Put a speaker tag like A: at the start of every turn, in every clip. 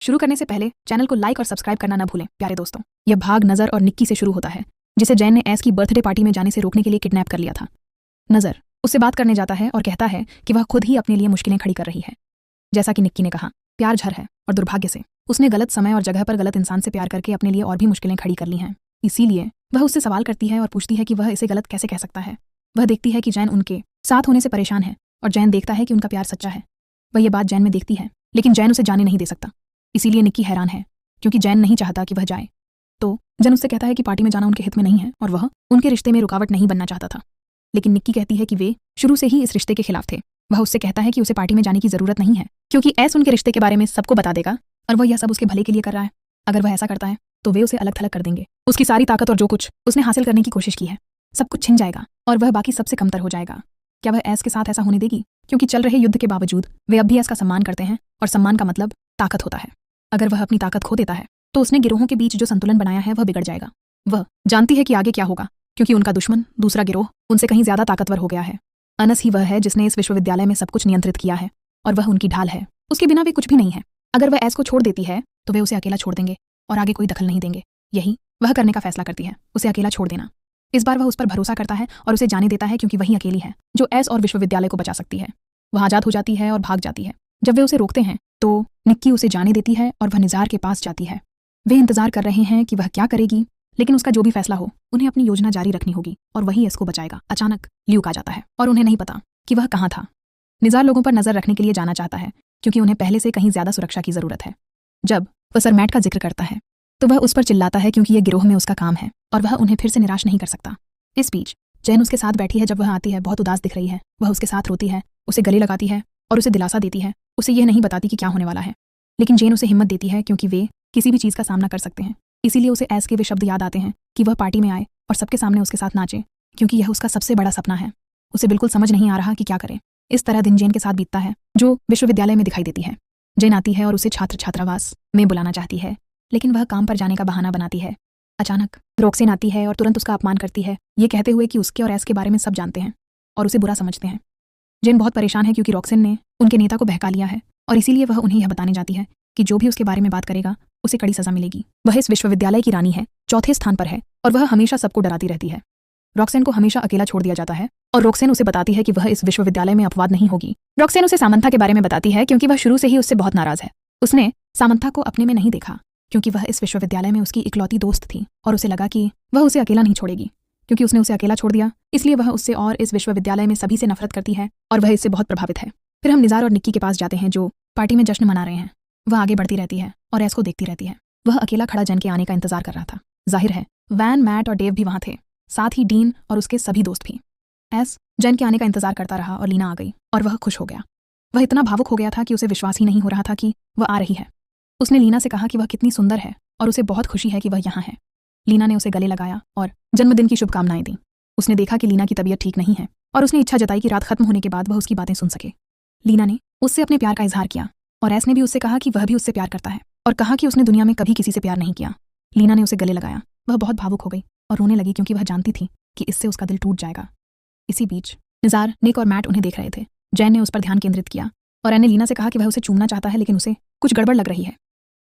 A: शुरू करने से पहले चैनल को लाइक और सब्सक्राइब करना न भूलें प्यारे दोस्तों। यह भाग नज़र और निक्की से शुरू होता है, जिसे जैन ने एस की बर्थडे पार्टी में जाने से रोकने के लिए किडनैप कर लिया था। नज़र उससे बात करने जाता है और कहता है कि वह खुद ही अपने लिए मुश्किलें खड़ी कर रही है। जैसा कि निक्की ने कहा, प्यार झर है और दुर्भाग्य से उसने गलत समय और जगह पर गलत इंसान से प्यार करके अपने लिए और भी मुश्किलें खड़ी कर ली हैं। इसीलिए वह उससे सवाल करती है और पूछती है कि वह इसे गलत कैसे कह सकता है। वह देखती है कि जैन उनके साथ होने से परेशान है और जैन देखता है कि उनका प्यार सच्चा है। वह ये बात जैन में देखती है, लेकिन जैन उसे जाने नहीं दे सकता। इसीलिए निक्की हैरान है, क्योंकि जैन नहीं चाहता कि वह जाए। तो जैन उससे कहता है कि पार्टी में जाना उनके हित में नहीं है और वह उनके रिश्ते में रुकावट नहीं बनना चाहता था। लेकिन निक्की कहती है कि वे शुरू से ही इस रिश्ते के खिलाफ थे। वह उससे कहता है कि उसे पार्टी में जाने की जरूरत नहीं है, क्योंकि एस उनके रिश्ते के बारे में सबको बता देगा और वह यह सब उसके भले के लिए कर रहा है। अगर वह ऐसा करता है तो वे उसे अलग थलग कर देंगे। उसकी सारी ताकत और जो कुछ उसने हासिल करने की कोशिश की है, सब कुछ छिन जाएगा और वह बाकी सबसे कमतर हो जाएगा। क्या वह एस के साथ ऐसा होने देगी? क्योंकि चल रहे युद्ध के बावजूद वे अब भी एस का सम्मान करते हैं और सम्मान का मतलब ताकत होता है। अगर वह अपनी ताकत खो देता है तो उसने गिरोहों के बीच जो संतुलन बनाया है वह बिगड़ जाएगा। वह जानती है कि आगे क्या होगा, क्योंकि उनका दुश्मन दूसरा गिरोह उनसे कहीं ज्यादा ताकतवर हो गया है। अनस ही वह है जिसने इस विश्वविद्यालय में सब कुछ नियंत्रित किया है और वह उनकी ढाल है। उसके बिना वे कुछ भी नहीं है। अगर वह एस को छोड़ देती है तो वे उसे अकेला छोड़ देंगे और आगे कोई दखल नहीं देंगे। यही वह करने का फैसला करती है, उसे अकेला छोड़ देना। इस बार वह उस पर भरोसा करता है और उसे जाने देता है, क्योंकि वही अकेली है जो एस और विश्वविद्यालय को बचा सकती है। वह आजाद हो जाती है और भाग जाती है। जब वे उसे रोकते हैं तो निक्की उसे जाने देती है और वह निज़ार के पास जाती है। वे इंतजार कर रहे हैं कि वह क्या करेगी, लेकिन उसका जो भी फैसला हो उन्हें अपनी योजना जारी रखनी होगी और वही एस को बचाएगा। अचानक ल्यूक आ जाता है और उन्हें नहीं पता कि वह कहाँ था। निज़ार लोगों पर नजर रखने के लिए जाना चाहता है, क्योंकि उन्हें पहले से कहीं ज्यादा सुरक्षा की जरूरत है। जब वह सर मैट का जिक्र करता है तो वह उस पर चिल्लाता है, क्योंकि यह गिरोह में उसका काम है और वह उन्हें फिर से निराश नहीं कर सकता। इस बीच जैन उसके साथ बैठी है। जब वह आती है बहुत उदास दिख रही है। वह उसके साथ रोती है, उसे गले लगाती है और उसे दिलासा देती है। उसे यह नहीं बताती कि क्या होने वाला है, लेकिन जैन उसे हिम्मत देती है, क्योंकि वे किसी भी चीज़ का सामना कर सकते हैं। इसीलिए उसे एस के वे शब्द याद आते हैं कि वह पार्टी में आए और सबके सामने उसके साथ नाचे, क्योंकि यह उसका सबसे बड़ा सपना है। उसे बिल्कुल समझ नहीं आ रहा कि क्या करे। इस तरह दिन जैन के साथ बीतता है, जो विश्वविद्यालय में दिखाई देती है। जैन आती है और उसे छात्र छात्रावास में बुलाना चाहती है, लेकिन वह काम पर जाने का बहाना बनाती है। अचानक रोक्सेन आती है और तुरंत उसका अपमान करती है, ये कहते हुए कि उसके और एस के बारे में सब जानते हैं और उसे बुरा समझते हैं। जैन बहुत परेशान है, क्योंकि रोक्सेन ने उनके नेता को बहका लिया है और इसीलिए वह उन्हें यह बताने जाती है कि जो भी उसके बारे में बात करेगा उसे कड़ी सजा मिलेगी। वह इस विश्वविद्यालय की रानी है, चौथे स्थान पर है और वह हमेशा सबको डराती रहती है। रोक्सेन को हमेशा अकेला छोड़ दिया जाता है और रोक्सेन उसे बताती है कि वह इस विश्वविद्यालय में अपवाद नहीं होगी। रोक्सेन उसे सामंथा के बारे में बताती है, क्योंकि वह शुरू से ही उससे बहुत नाराज है। उसने सामंथा को अपने में नहीं देखा, क्योंकि वह इस विश्वविद्यालय में उसकी इकलौती दोस्त थी और उसे लगा कि वह उसे अकेला नहीं छोड़ेगी। क्योंकि उसने उसे अकेला छोड़ दिया, इसलिए वह उससे और इस विश्वविद्यालय में सभी से नफरत करती है और वह इससे बहुत प्रभावित है। फिर हम निज़ार और निक्की के पास जाते हैं, जो पार्टी में जश्न मना रहे हैं। वह आगे बढ़ती रहती है और एस को देखती रहती है। वह अकेला खड़ा जैन के आने का इंतजार कर रहा था। जाहिर है वैन, मैट और डेव भी वहां थे, साथ ही डीन और उसके सभी दोस्त भी। एस जैन के आने का इंतजार करता रहा और लीना आ गई और वह खुश हो गया। वह इतना भावुक हो गया था कि उसे विश्वास ही नहीं हो रहा था कि वह आ रही है। उसने लीना से कहा कि वह कितनी सुंदर है और उसे बहुत खुशी है कि वह यहाँ है। लीना ने उसे गले लगाया और जन्मदिन की शुभकामनाएं दी। उसने देखा कि लीना की तबीयत ठीक नहीं है और उसने इच्छा जताई कि रात खत्म होने के बाद वह उसकी बातें सुन सके। लीना ने उससे अपने प्यार का इजहार किया और एस ने भी उससे कहा कि वह भी उससे प्यार करता है और कहा कि उसने दुनिया में कभी किसी से प्यार नहीं किया। लीना ने उसे गले लगाया। वह बहुत भावुक हो गई और रोने लगी, क्योंकि वह जानती थी कि इससे उसका दिल टूट जाएगा। इसी बीच निज़ार, निक और मैट उन्हें देख रहे थे। जैन ने उस पर ध्यान केंद्रित किया और एन ने लीना से कहा कि वह उसे चूमना चाहता है, लेकिन उसे कुछ गड़बड़ लग रही है।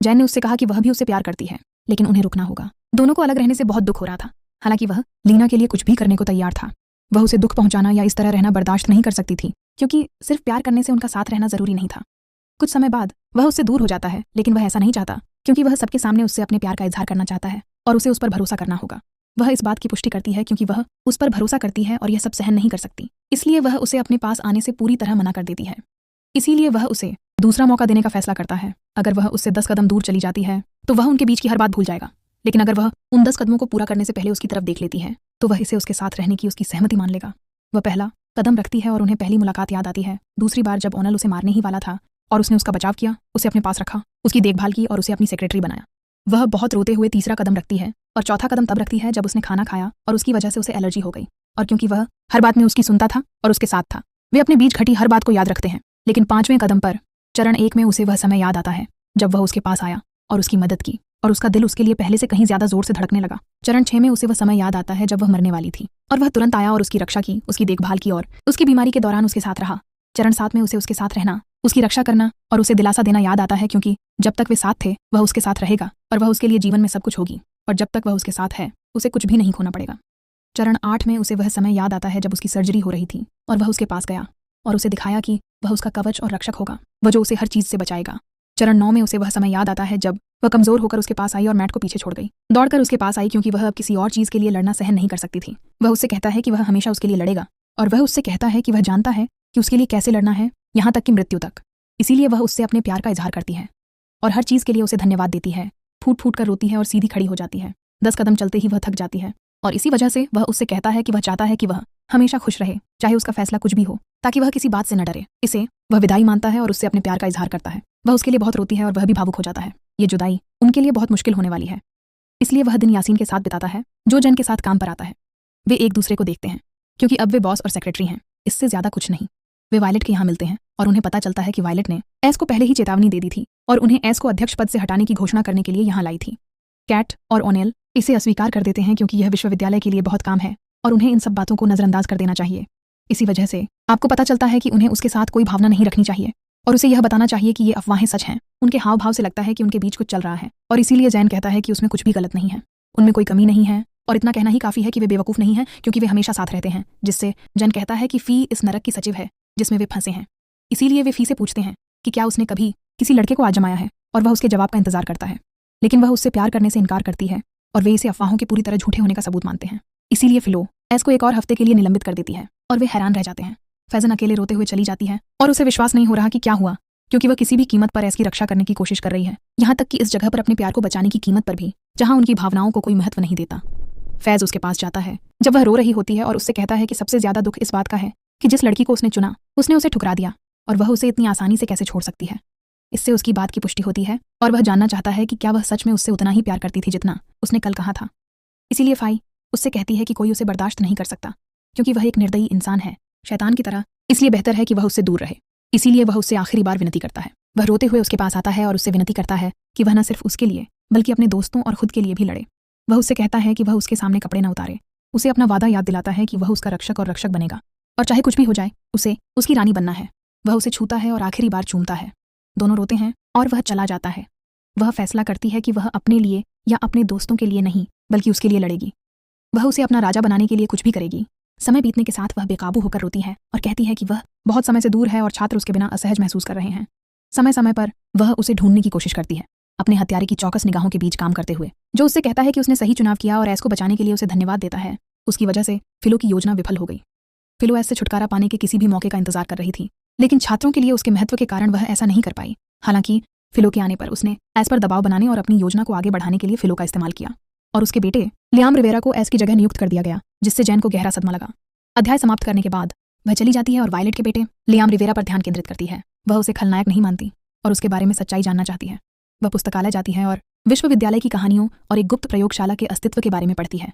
A: जैन ने उससे कहा कि वह भी उससे प्यार करती है, लेकिन उन्हें रुकना होगा। दोनों को अलग रहने से बहुत दुख हो रहा था। हालांकि वह लीना के लिए कुछ भी करने को तैयार था। वह उसे दुख पहुंचाना या इस तरह रहना बर्दाश्त नहीं कर सकती थी, क्योंकि सिर्फ प्यार करने से उनका साथ रहना जरूरी नहीं था। कुछ समय बाद वह उससे दूर हो जाता है, लेकिन वह ऐसा नहीं चाहता, क्योंकि वह सबके सामने उससे अपने प्यार का इजहार करना चाहता है और उसे उस पर भरोसा करना होगा। वह इस बात की पुष्टि करती है, क्योंकि वह उस पर भरोसा करती है और यह सब सहन नहीं कर सकती, इसलिए वह उसे अपने पास आने से पूरी तरह मना कर देती है। इसीलिए वह उसे दूसरा मौका देने का फैसला करता है। अगर वह उससे 10 कदम दूर चली जाती है तो वह उनके बीच की हर बात भूल जाएगा, लेकिन अगर वह उन 10 कदमों को पूरा करने से पहले उसकी तरफ देख लेती है तो वह इसे उसके साथ रहने की उसकी सहमति मान लेगा। वह पहला कदम रखती है और उन्हें पहली मुलाकात याद आती है। दूसरी बार जब ओनल उसे मारने ही वाला था और उसने उसका बचाव किया, उसे अपने पास रखा, उसकी देखभाल की और उसे अपनी सेक्रेटरी बनाया। वह बहुत रोते हुए तीसरा कदम रखती है और चौथा कदम तब रखती है जब उसने खाना खाया और उसकी वजह से उसे एलर्जी हो गई। और क्योंकि वह हर बात में उसकी सुनता था और उसके साथ था, वे अपने बीच घटी हर बात को याद रखते हैं। लेकिन 5वें कदम पर चरण 1 में उसे वह समय याद आता है जब वह उसके पास आया और उसकी मदद की और उसका दिल उसके लिए पहले से कहीं ज्यादा जोर से धड़कने लगा। चरण 6 में उसे वह समय याद आता है जब वह मरने वाली थी और वह तुरंत आया और उसकी रक्षा की, उसकी देखभाल की और उसकी बीमारी के दौरान उसके साथ रहा। चरण 7 में उसे उसके साथ रहना उसकी रक्षा करना और उसे दिलासा देना याद आता है, क्योंकि जब तक वे साथ थे वह उसके साथ रहेगा और वह उसके लिए जीवन में सब कुछ होगी, और जब तक वह उसके साथ है उसे कुछ भी नहीं खोना पड़ेगा। चरण 8 में उसे वह समय याद आता है जब उसकी सर्जरी हो रही थी और वह उसके पास गया और उसे दिखाया कि वह उसका कवच और रक्षक होगा, वह जो उसे हर चीज से बचाएगा। चरण 9 में उसे वह समय याद आता है जब वह कमजोर होकर उसके पास आई और मैट को पीछे छोड़ गई, दौड़कर उसके पास आई क्योंकि वह अब किसी और चीज के लिए लड़ना सहन नहीं कर सकती थी। वह उससे कहता है कि वह हमेशा उसके लिए लड़ेगा और वह उससे कहता है कि वह जानता है कि उसके लिए कैसे लड़ना है, यहाँ तक कि मृत्यु तक। इसीलिए वह उससे अपने प्यार का इजहार करती है और हर चीज के लिए उसे धन्यवाद देती है, फूट फूट कर रोती है और सीधी खड़ी हो जाती है। 10 कदम चलते ही वह थक जाती है और इसी वजह से वह उससे कहता है कि वह चाहता है कि वह हमेशा खुश रहे, चाहे उसका फैसला कुछ भी हो, ताकि वह किसी बात से न डरे। इसे वह विदाई मानता है और उससे अपने प्यार का इजहार करता है। वह उसके लिए बहुत रोती है और वह भी भावुक हो जाता है। ये जुदाई उनके लिए बहुत मुश्किल होने वाली है, इसलिए वह दिन यासीन के साथ बिताता है जो जन के साथ काम पर आता है। वे एक दूसरे को देखते हैं क्योंकि अब वे बॉस और सेक्रेटरी हैं, इससे ज्यादा कुछ नहीं। वे वायलेट के यहाँ मिलते हैं और उन्हें पता चलता है कि वायलेट ने एस को पहले ही चेतावनी दे दी थी और उन्हें एस को अध्यक्ष पद से हटाने की घोषणा करने के लिए यहाँ लाई थी। कैट और ओनेल इसे अस्वीकार कर देते हैं क्योंकि यह विश्वविद्यालय के लिए बहुत काम है और उन्हें इन सब बातों को नजरअंदाज कर देना चाहिए। इसी वजह से आपको पता चलता है कि उन्हें उसके साथ कोई भावना नहीं रखनी चाहिए और उसे यह बताना चाहिए कि ये अफवाहें सच हैं। उनके हाव भाव से लगता है कि उनके बीच कुछ चल रहा है और इसीलिए जैन कहता है कि उसमें कुछ भी गलत नहीं है, उनमें कोई कमी नहीं है और इतना कहना ही काफी है कि वे बेवकूफ नहीं हैं क्योंकि वे हमेशा साथ रहते हैं। जिससे जैन कहता है कि फी इस नरक की सचिव है जिसमें वे फंसे हैं। इसीलिए वे फी से पूछते हैं कि क्या उसने कभी किसी लड़के को आजमाया है और वह उसके जवाब का इंतजार करता है, लेकिन वह उससे प्यार करने से इनकार करती है और वे इसे अफवाहों के पूरी तरह झूठे होने का सबूत मानते हैं। इसीलिए फिलो एस को एक और हफ्ते के लिए निलंबित कर देती है और वे हैरान रह जाते हैं। फैजन अकेले रोते हुए चली जाती है और उसे विश्वास नहीं हो रहा कि क्या हुआ, क्योंकि वह किसी भी कीमत पर एस की रक्षा करने की कोशिश कर रही है, यहाँ तक कि इस जगह पर अपने प्यार को बचाने की कीमत पर भी, जहाँ उनकी भावनाओं को कोई महत्व नहीं देता। फैज उसके पास जाता है जब वह रो रही होती है और उससे कहता है कि सबसे ज्यादा दुख इस बात का है कि जिस लड़की को उसने चुना उसने उसे ठुकरा दिया और वह उसे इतनी आसानी से कैसे छोड़ सकती है। इससे उसकी बात की पुष्टि होती है और वह जानना चाहता है कि क्या वह सच में उससे उतना ही प्यार करती थी जितना उसने कल कहा था। इसीलिए फाई उससे कहती है कि कोई उसे बर्दाश्त नहीं कर सकता क्योंकि वह एक निर्दयी इंसान है, शैतान की तरह, इसलिए बेहतर है कि वह उससे दूर रहे। इसीलिए वह उससे आखिरी बार विनती करता है। वह रोते हुए उसके पास आता है और उससे विनती करता है कि वह न सिर्फ उसके लिए बल्कि अपने दोस्तों और खुद के लिए भी लड़े। वह उससे कहता है कि वह उसके सामने कपड़े न उतारे, उसे अपना वादा याद दिलाता है कि वह उसका रक्षक और रक्षक बनेगा और चाहे कुछ भी हो जाए उसे उसकी रानी बनना है। वह उसे छूता है और आखिरी बार चूमता है। दोनों रोते हैं और वह चला जाता है। वह फैसला करती है कि वह अपने लिए या अपने दोस्तों के लिए नहीं बल्कि उसके लिए लड़ेगी। वह उसे अपना राजा बनाने के लिए कुछ भी करेगी। समय बीतने के साथ वह बेकाबू होकर रोती है और कहती है कि वह बहुत समय से दूर है और छात्र उसके बिना असहज महसूस कर रहे हैं। समय समय पर वह उसे ढूंढने की कोशिश करती है, अपने हत्यारे की चौकस निगाहों के बीच काम करते हुए, जो उससे कहता है कि उसने सही चुनाव किया और एस को बचाने के लिए उसे धन्यवाद देता है। उसकी वजह से फिलो की योजना विफल हो गई। फिलो एस से छुटकारा पाने के किसी भी मौके का इंतजार कर रही थी, लेकिन छात्रों के लिए उसके महत्व के कारण वह ऐसा नहीं कर पाई। हालांकि फिलो के आने पर उसने एस पर दबाव बनाने और अपनी योजना को आगे बढ़ाने के लिए फिलो का इस्तेमाल किया और उसके बेटे लियाम रिवेरा को एस की जगह नियुक्त कर दिया गया, जिससे जैन को गहरा सदमा लगा। अध्याय समाप्त करने के बाद वह चली जाती है और वायलेट के बेटे लियाम रिवेरा पर ध्यान केंद्रित करती है। वह उसे खलनायक नहीं मानती और उसके बारे में सच्चाई जानना चाहती है। वह पुस्तकालय जाती है और विश्वविद्यालय की कहानियों और एक गुप्त प्रयोगशाला के अस्तित्व के बारे में पढ़ती है।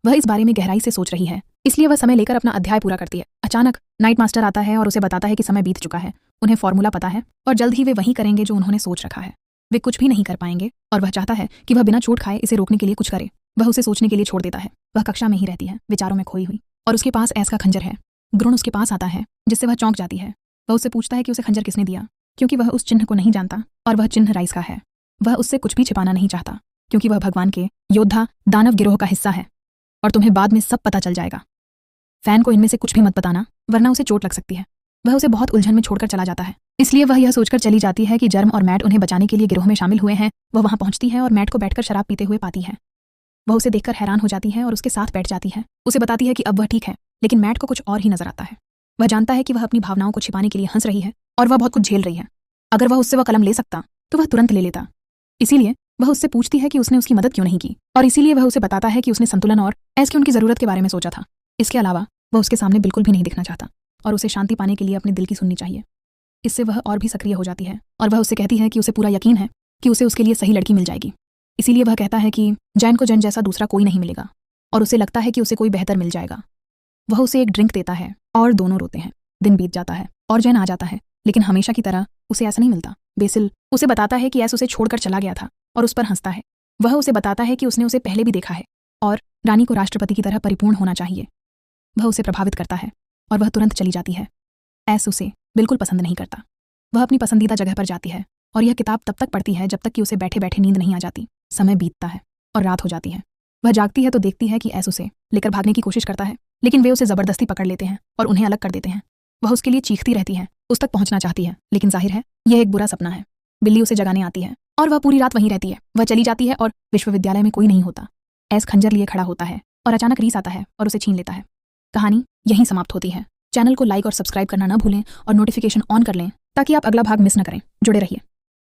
A: वह इस बारे में गहराई से सोच रही है, इसलिए वह समय लेकर अपना अध्याय पूरा करती है। अचानक नाइट मास्टर आता है और उसे बताता है कि समय बीत चुका है, उन्हें फॉर्मूला पता है और जल्द ही वे वही करेंगे जो उन्होंने सोच रखा है। वे कुछ भी नहीं कर पाएंगे और वह चाहता है कि वह बिना चोट खाए इसे रोकने के लिए कुछ करे। वह उसे सोचने के लिए छोड़ देता है। वह कक्षा में ही रहती है, विचारों में खोई हुई, और उसके पास एस का खंजर है। ग्रुण उसके पास आता है, जिससे वह चौंक जाती है। वह उससे पूछता है कि उसे खंजर किसने दिया, क्योंकि वह उस चिन्ह को नहीं जानता और वह चिन्ह राइस का है। वह उससे कुछ भी छिपाना नहीं चाहता क्योंकि वह भगवान के योद्धा दानव गिरोह का हिस्सा है और तुम्हें बाद में सब पता चल जाएगा। फैन को इनमें से कुछ भी मत बताना वरना उसे चोट लग सकती है। वह उसे बहुत उलझन में छोड़कर चला जाता है, इसलिए वह यह सोचकर चली जाती है कि जर्म और मैट उन्हें बचाने के लिए गिरोह में शामिल हुए हैं। वह वहां पहुंचती है और मैट को बैठकर शराब पीते हुए पाती है। वह उसे देखकर हैरान हो जाती है और उसके साथ बैठ जाती है। उसे बताती है कि अब वह ठीक है, लेकिन मैट को कुछ और ही नजर आता है। वह जानता है कि वह अपनी भावनाओं को छिपाने के लिए हंस रही है और वह बहुत कुछ झेल रही है। अगर वह उससे वह कलम ले सकता तो वह तुरंत ले लेता। इसीलिए वह उससे पूछती है कि उसने उसकी मदद क्यों नहीं की, और इसीलिए वह उसे बताता है कि उसने संतुलन और एस की उनकी जरूरत के बारे में सोचा था। इसके अलावा वह उसके सामने बिल्कुल भी नहीं दिखना चाहता और उसे शांति पाने के लिए अपने दिल की सुननी चाहिए। इससे वह और भी सक्रिय हो जाती है और वह उससे कहती है कि उसे पूरा यकीन है कि उसे उसके लिए सही लड़की मिल जाएगी। इसीलिए वह कहता है कि जैन को जैन जैसा दूसरा कोई नहीं मिलेगा और उसे लगता है कि उसे कोई बेहतर मिल जाएगा। वह उसे एक ड्रिंक देता है और दोनों रोते हैं। दिन बीत जाता है और जैन आ जाता है, लेकिन हमेशा की तरह उसे ऐसा नहीं मिलता। बेसिल उसे बताता है कि एस उसे छोड़कर चला गया था और उस पर हंसता है। वह उसे बताता है कि उसने उसे पहले भी देखा है और रानी को राष्ट्रपति की तरह परिपूर्ण होना चाहिए। वह उसे प्रभावित करता है और वह तुरंत चली जाती है। एस उसे बिल्कुल पसंद नहीं करता। वह अपनी पसंदीदा जगह पर जाती है और यह किताब तब तक पढ़ती है जब तक कि उसे बैठे बैठे नींद नहीं आ जाती। समय बीतता है और रात हो जाती है। वह जागती है तो देखती है कि ऐस उसे लेकर भागने की कोशिश करता है, लेकिन वे उसे जबरदस्ती पकड़ लेते हैं और उन्हें अलग कर देते हैं। वह उसके लिए चीखती रहती है, उस तक पहुंचना चाहती है, लेकिन जाहिर है यह एक बुरा सपना है। बिल्ली उसे जगाने आती है और वह पूरी रात वहीं रहती है। वह चली जाती है और विश्वविद्यालय में कोई नहीं होता। ऐस खंजर लिए खड़ा होता है और अचानक रीस आता है और उसे छीन लेता है। कहानी यहीं समाप्त होती है। चैनल को लाइक और सब्सक्राइब करना न भूलें और नोटिफिकेशन ऑन कर लें ताकि आप अगला भाग मिस न करें। जुड़े रहिए।